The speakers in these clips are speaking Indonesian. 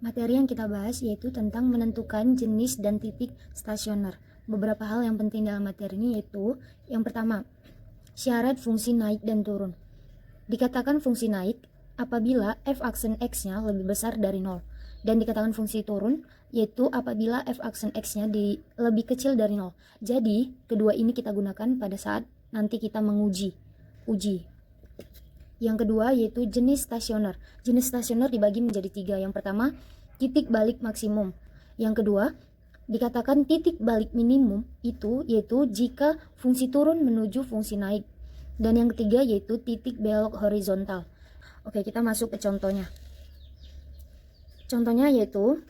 Materi yang kita bahas yaitu tentang menentukan jenis dan titik stasioner. Beberapa hal yang penting dalam materi ini yaitu yang pertama, syarat fungsi naik dan turun. Dikatakan fungsi naik apabila f aksen x-nya lebih besar dari 0. Dan dikatakan fungsi turun yaitu apabila f aksen x-nya lebih kecil dari 0. Jadi, kedua ini kita gunakan pada saat nanti kita uji. Yang kedua yaitu jenis stasioner. Jenis stasioner dibagi menjadi 3. Yang pertama, titik balik maksimum. Yang kedua, dikatakan titik balik minimum itu yaitu jika fungsi turun menuju fungsi naik. Dan yang ketiga yaitu titik belok horizontal. Oke, kita masuk ke contohnya. Contohnya yaitu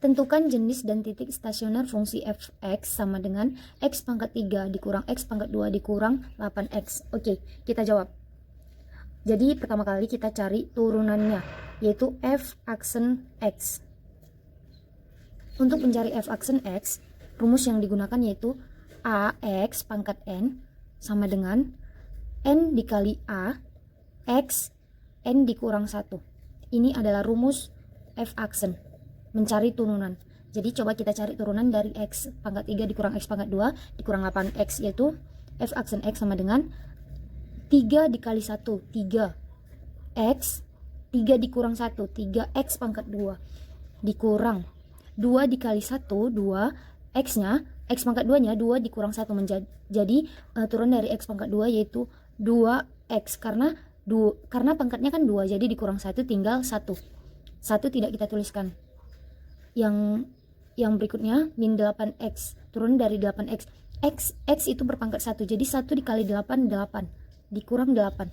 tentukan jenis dan titik stasioner fungsi fx sama dengan x pangkat 3 dikurang x pangkat 2 dikurang 8x. Oke, kita jawab. Jadi pertama kali kita cari turunannya, yaitu f aksen x. Untuk mencari f aksen x, rumus yang digunakan yaitu ax pangkat n sama dengan n dikali a x n dikurang 1. Ini adalah rumus f aksen. Mencari turunan. Jadi coba kita cari turunan dari x pangkat 3 dikurang x pangkat 2 dikurang 8x, yaitu f aksen x sama dengan 3 dikali 1, 3 x, 3 dikurang 1, 3x pangkat 2 dikurang 2 dikali 1, 2 x nya, x pangkat 2 nya 2 dikurang 1 jadi turun dari x pangkat 2 yaitu 2x karena pangkatnya kan 2, jadi dikurang 1 tinggal 1 tidak kita tuliskan. Yang berikutnya min 8x, turun dari 8x. X itu berpangkat 1, jadi 1 dikali 8 dikurang 8.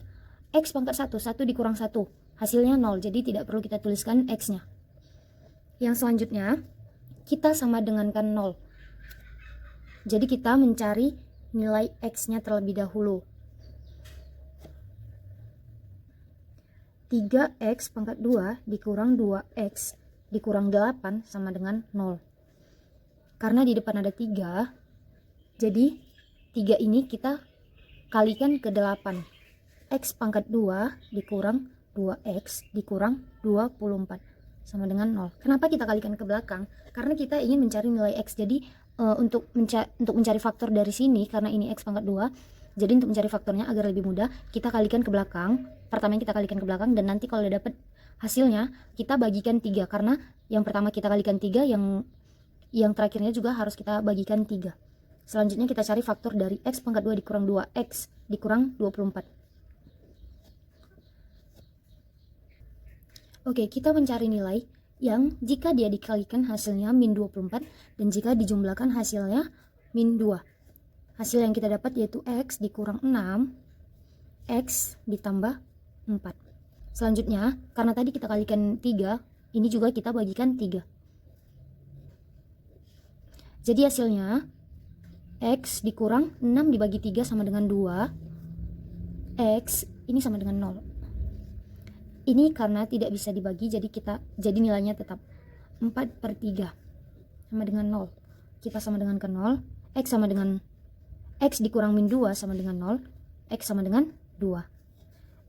X pangkat 1 dikurang 1, hasilnya 0, jadi tidak perlu kita tuliskan x nya. Yang selanjutnya kita sama dengankan 0, jadi kita mencari nilai x nya terlebih dahulu. 3x pangkat 2 dikurang 2x dikurang 8 sama dengan 0. Karena di depan ada 3, jadi 3 ini kita kalikan ke 8. X pangkat 2 dikurang 2x dikurang 24 sama dengan 0. Kenapa kita kalikan ke belakang? Karena kita ingin mencari nilai x. Jadi untuk mencari faktor dari sini, karena ini x pangkat 2, jadi untuk mencari faktornya agar lebih mudah, kita kalikan ke belakang. Pertama kita kalikan ke belakang, dan nanti kalau udah dapat hasilnya kita bagikan 3, karena yang pertama kita kalikan 3, yang terakhirnya juga harus kita bagikan 3. Selanjutnya kita cari faktor dari x pangkat 2 dikurang 2x dikurang 24. Oke, kita mencari nilai yang jika dia dikalikan hasilnya min 24 dan jika dijumlahkan hasilnya min 2. Hasil yang kita dapat yaitu x dikurang 6, x ditambah 4. Selanjutnya, karena tadi kita kalikan 3, ini juga kita bagikan 3. Jadi hasilnya x dikurang 6 dibagi 3 sama dengan 2. X ini sama dengan 0. Ini karena tidak bisa dibagi, jadi nilainya tetap 4/3 sama dengan 0. Kita sama dengan ke 0. X sama dengan x dikurang min 2 sama dengan 0. X sama dengan 2.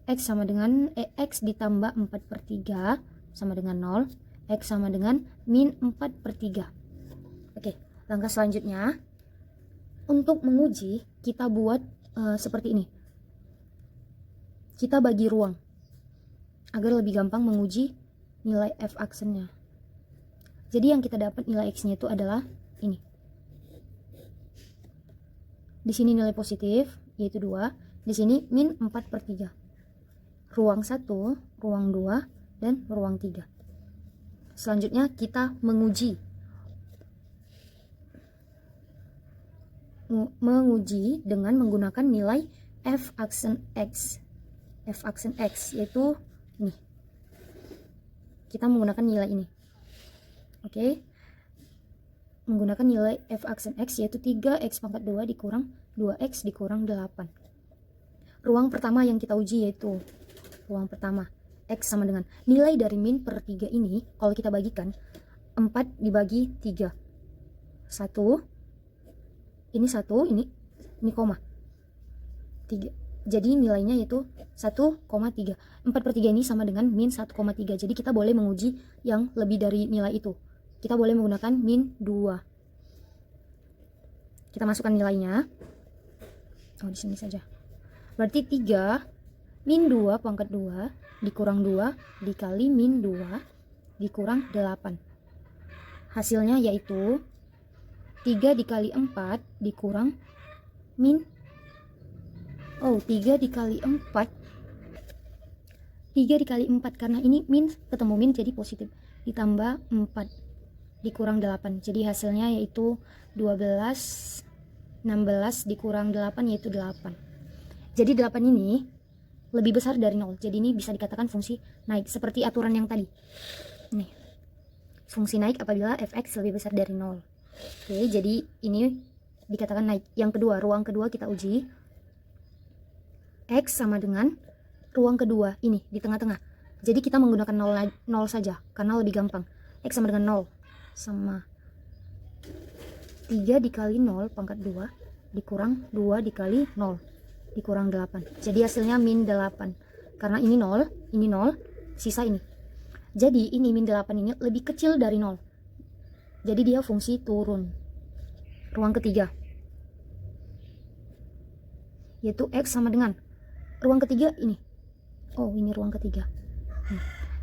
X sama dengan x ditambah 4/3 sama dengan 0. X sama dengan min 4/3. Oke, langkah selanjutnya untuk menguji kita buat seperti ini. Kita bagi ruang agar lebih gampang menguji nilai f aksennya. Jadi yang kita dapat nilai x nya itu adalah ini. Di sini nilai positif yaitu 2, di sini min 4/3. Ruang 1, ruang 2, dan ruang 3. Selanjutnya kita menguji dengan menggunakan nilai f aksen x. F aksen x yaitu ini. Kita menggunakan nilai ini. Oke. Menggunakan nilai f aksen x yaitu 3x pangkat 2 dikurang 2x dikurang 8. Ruang pertama yang kita uji yaitu ruang pertama, x sama dengan nilai dari min per 3 ini, kalau kita bagikan 4 dibagi 3, 1, ini 1, ini koma 3, Jadi nilainya yaitu 1,3. 4/3 ini sama dengan min 1,3. Jadi kita boleh menguji yang lebih dari nilai itu. Kita boleh menggunakan min 2. Kita masukkan nilainya. Oh, di sini saja. Berarti 3 min 2 pangkat 2 dikurang 2 dikali min 2 dikurang 8. Hasilnya yaitu 3 dikali 4 dikurang min 3 dikali 4 karena ini min ketemu min jadi positif, ditambah 4 dikurang 8, jadi hasilnya yaitu 12. 16 dikurang 8 yaitu 8. Jadi 8 ini lebih besar dari 0, jadi ini bisa dikatakan fungsi naik seperti aturan yang tadi nih, fungsi naik apabila fx lebih besar dari 0. Oke, jadi ini dikatakan naik. Yang kedua, ruang kedua kita uji. X sama dengan ruang kedua ini di tengah-tengah. Jadi kita menggunakan 0 saja karena lebih gampang. X sama dengan 0 sama 3 dikali 0 pangkat 2 dikurang 2 dikali 0 dikurang 8. Jadi hasilnya min 8. Karena ini 0, sisa ini. Jadi ini min 8 ini lebih kecil dari 0. Jadi dia fungsi turun. Ruang ketiga yaitu X sama dengan ruang ketiga ini. Oh, ini ruang ketiga.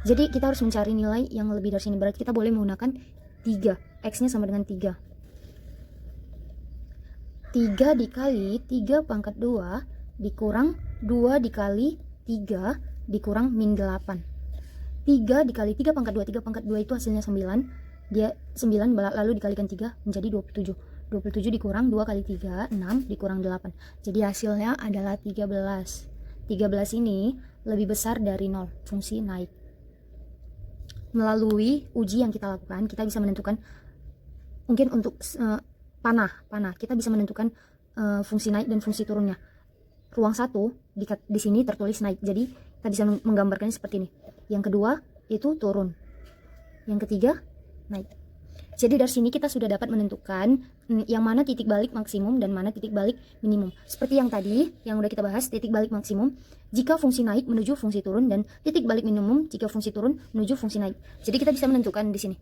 Jadi kita harus mencari nilai yang lebih dari sini. Berarti kita boleh menggunakan 3. X-nya sama dengan 3. 3 dikali 3 pangkat 2 dikurang 2 dikali 3 dikurang min 8. 3 dikali 3 pangkat 2. 3 pangkat 2 itu hasilnya 9. Dia 9 lalu dikalikan 3 menjadi 27. 27 dikurang 2 kali 3, 6 dikurang 8. Jadi hasilnya adalah 13. 13 ini lebih besar dari 0, fungsi naik. Melalui uji yang kita lakukan, kita bisa menentukan, mungkin untuk panah, kita bisa menentukan fungsi naik dan fungsi turunnya. Ruang 1 di sini tertulis naik, jadi kita bisa menggambarkannya seperti ini. Yang kedua itu turun, yang ketiga naik. Jadi dari sini kita sudah dapat menentukan yang mana titik balik maksimum dan mana titik balik minimum. Seperti yang tadi, yang udah kita bahas, titik balik maksimum jika fungsi naik menuju fungsi turun dan titik balik minimum jika fungsi turun menuju fungsi naik. Jadi kita bisa menentukan di sini.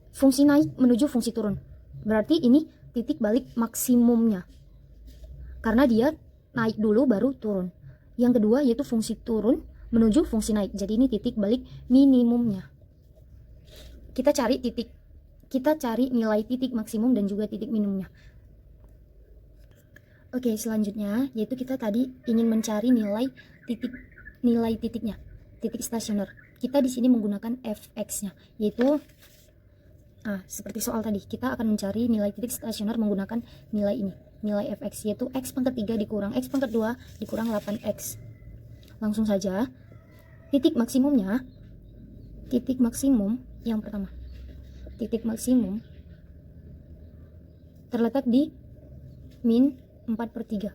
Fungsi naik menuju fungsi turun. Berarti ini titik balik maksimumnya. Karena dia naik dulu baru turun. Yang kedua yaitu fungsi turun menuju fungsi naik. Jadi ini titik balik minimumnya. Kita cari nilai titik maksimum dan juga titik minimumnya. Oke, selanjutnya yaitu kita tadi ingin mencari nilai titiknya, titik stasioner. Kita di sini menggunakan fx-nya, yaitu seperti soal tadi, kita akan mencari nilai titik stasioner menggunakan nilai ini, nilai fx, yaitu x pangkat 3 dikurang x pangkat 2 dikurang 8x. Langsung saja, titik maksimum yang pertama, titik maksimum terletak di min 4/3.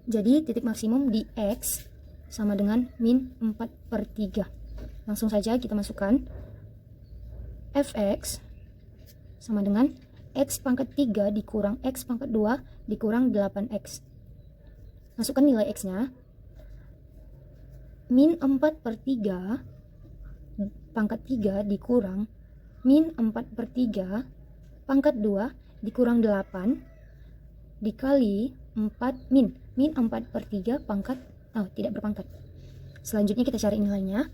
Jadi titik maksimum di X sama dengan min 4/3. Langsung saja kita masukkan fx sama dengan x pangkat 3 dikurang x pangkat 2 dikurang 8x. Masukkan nilai x-nya. Min 4/3 pangkat 3 dikurang min 4/3 pangkat 2 dikurang 8 dikali 4 min 4/3 pangkat tidak berpangkat. Selanjutnya kita cari nilainya.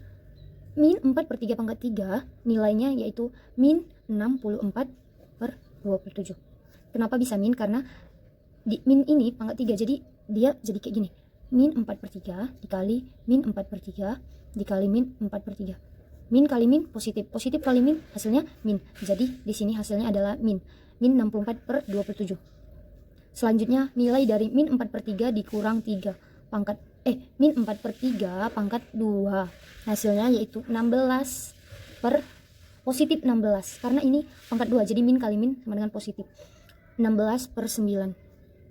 Min 4/3 pangkat 3 nilainya yaitu min 64/27. Kenapa bisa min? Karena di min ini pangkat 3, jadi dia jadi kayak gini. Min 4/3 dikali min 4/3 dikali min 4/3. Min kali min positif, positif kali min hasilnya min. Jadi di sini hasilnya adalah min 64/27. Selanjutnya nilai dari min 4/3 dikurang 3 pangkat min 4/3 pangkat 2. Hasilnya yaitu 16 per positif 16. Karena ini pangkat 2, jadi min kali min sama dengan positif. 16/9.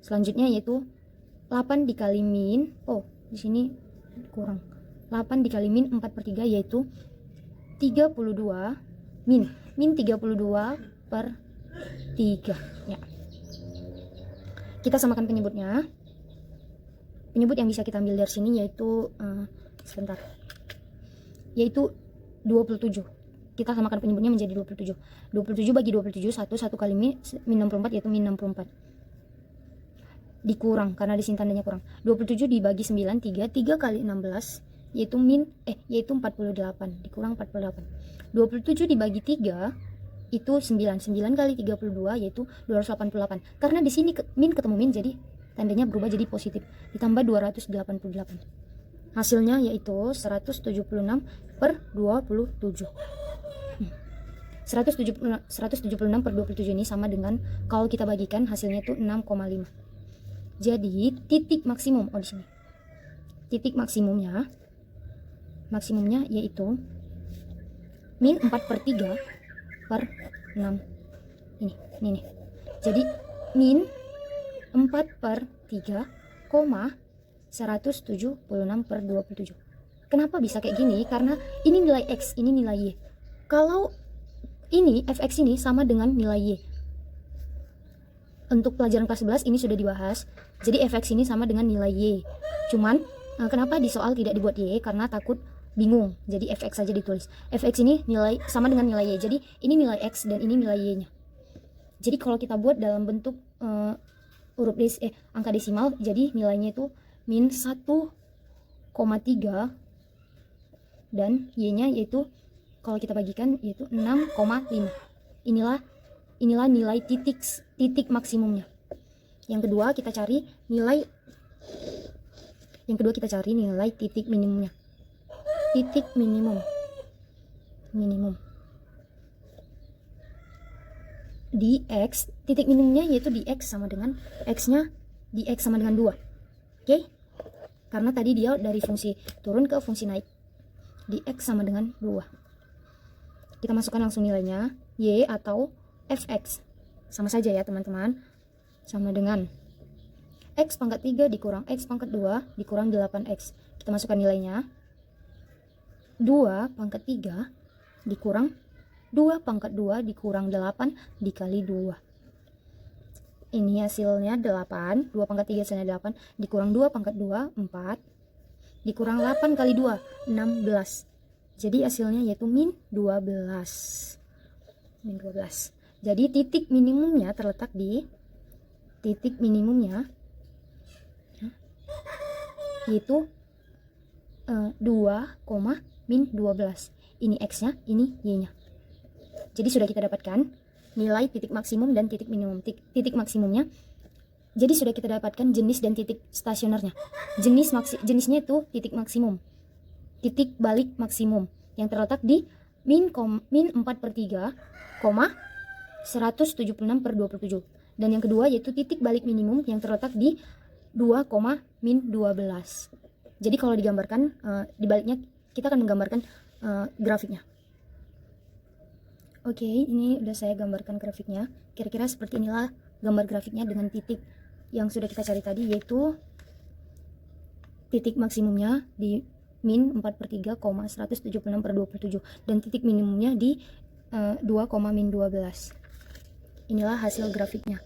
Selanjutnya yaitu 8 dikali min, di sini kurang. 8 dikali min 4/3 yaitu 32 min 32/3 ya. Kita samakan penyebutnya. penyebut yang bisa kita ambil dari sini yaitu sebentar, yaitu 27. Kita samakan penyebutnya menjadi 27. 27 bagi 27, 1 kali min 64 yaitu min 64. Dikurang karena di sini tandanya kurang. 27 dibagi 9, 3 kali 16 yaitu yaitu 48, dikurang 48. 27 dibagi 3 itu 9 kali 32 yaitu 288. Karena di sini min ketemu min, jadi tandanya berubah jadi positif, ditambah 288. Hasilnya yaitu 176 per 27. 176 per 27 ini sama dengan kalau kita bagikan hasilnya itu 6,5. Jadi titik maksimum, di sini titik maksimumnya yaitu min 4/3 per 6. Ini nih. Jadi min 4/3, 176 per 27. Kenapa bisa kayak gini? Karena ini nilai X, ini nilai Y. Kalau ini fx ini sama dengan nilai Y. Untuk pelajaran kelas 11 ini sudah dibahas. Jadi fx ini sama dengan nilai Y. Cuman kenapa di soal tidak dibuat Y? Karena takut bingung. Jadi fx saja ditulis. Fx ini nilai sama dengan nilai Y. Jadi ini nilai X dan ini nilai Y-nya. Jadi kalau kita buat dalam bentuk angka desimal, jadi nilainya itu min 1,3 dan Y-nya yaitu kalau kita bagikan yaitu 6,5. Inilah nilai titik maksimumnya. Yang kedua kita cari nilai titik minimumnya. Titik minimum di X, titik minimumnya yaitu di X sama dengan X-nya di X sama dengan 2. Oke? Karena tadi dia dari fungsi turun ke fungsi naik. Di X sama dengan 2. Kita masukkan langsung nilainya, Y atau fx. Sama saja ya teman-teman. Sama dengan X pangkat 3 dikurang X pangkat 2 dikurang 8X. Kita masukkan nilainya. 2 pangkat 3 dikurang 2 pangkat 2 dikurang 8 dikali 2. Ini hasilnya 8. 2 pangkat 3 hasilnya 8 dikurang 2 pangkat 2 4 dikurang 8 kali 2 16. Jadi hasilnya yaitu min 12. Jadi titik minimumnya terletak di titik minimumnya yaitu 2, min 12. Ini X-nya, ini Y-nya. Jadi sudah kita dapatkan nilai titik maksimum dan titik minimum. Titik maksimumnya. Jadi sudah kita dapatkan jenis dan titik stasionernya. Jenisnya itu titik maksimum. Titik balik maksimum yang terletak di min 4/3, 176 per 27. Dan yang kedua yaitu titik balik minimum yang terletak di 2, min 12. Jadi kalau digambarkan di baliknya kita akan menggambarkan grafiknya. Oke, ini udah saya gambarkan grafiknya. Kira-kira seperti inilah gambar grafiknya dengan titik yang sudah kita cari tadi, yaitu titik maksimumnya di min 4/3, 176 per 27 dan titik minimumnya di 2, min 12. Inilah hasil grafiknya.